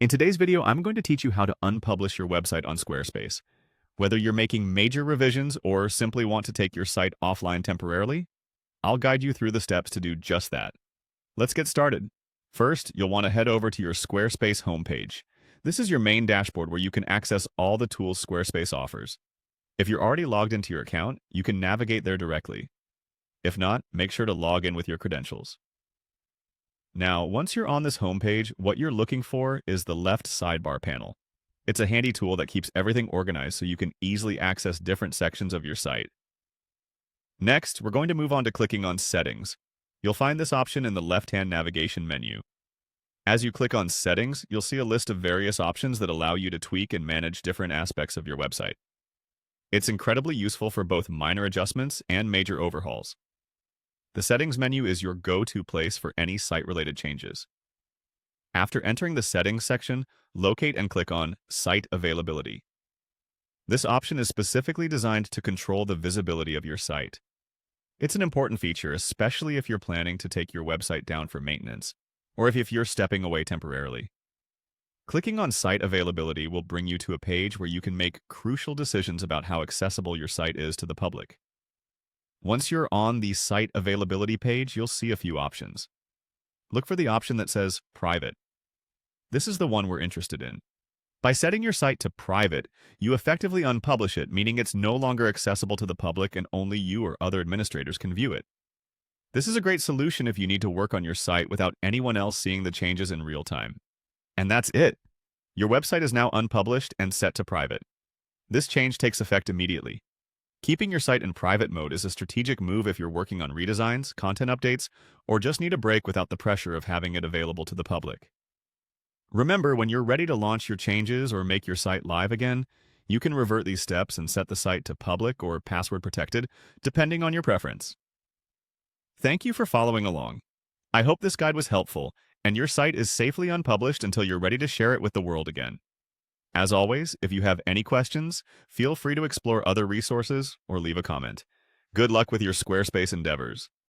In today's video, I'm going to teach you how to unpublish your website on Squarespace. Whether you're making major revisions or simply want to take your site offline temporarily, I'll guide you through the steps to do just that. Let's get started. First, you'll want to head over to your Squarespace homepage. This is your main dashboard where you can access all the tools Squarespace offers. If you're already logged into your account, you can navigate there directly. If not, make sure to log in with your credentials. Now, once you're on this homepage, what you're looking for is the left sidebar panel. It's a handy tool that keeps everything organized so you can easily access different sections of your site. Next, we're going to move on to clicking on Settings. You'll find this option in the left-hand navigation menu. As you click on Settings, you'll see a list of various options that allow you to tweak and manage different aspects of your website. It's incredibly useful for both minor adjustments and major overhauls. The Settings menu is your go-to place for any site-related changes. After entering the Settings section, locate and click on Site Availability. This option is specifically designed to control the visibility of your site. It's an important feature, especially if you're planning to take your website down for maintenance, or if you're stepping away temporarily. Clicking on Site Availability will bring you to a page where you can make crucial decisions about how accessible your site is to the public. Once you're on the Site Availability page, you'll see a few options. Look for the option that says Private. This is the one we're interested in. By setting your site to private, you effectively unpublish it, meaning it's no longer accessible to the public and only you or other administrators can view it. This is a great solution if you need to work on your site without anyone else seeing the changes in real time. And that's it. Your website is now unpublished and set to private. This change takes effect immediately. Keeping your site in private mode is a strategic move if you're working on redesigns, content updates, or just need a break without the pressure of having it available to the public. Remember, when you're ready to launch your changes or make your site live again, you can revert these steps and set the site to public or password protected, depending on your preference. Thank you for following along. I hope this guide was helpful, and your site is safely unpublished until you're ready to share it with the world again. As always, if you have any questions, feel free to explore other resources or leave a comment. Good luck with your Squarespace endeavors.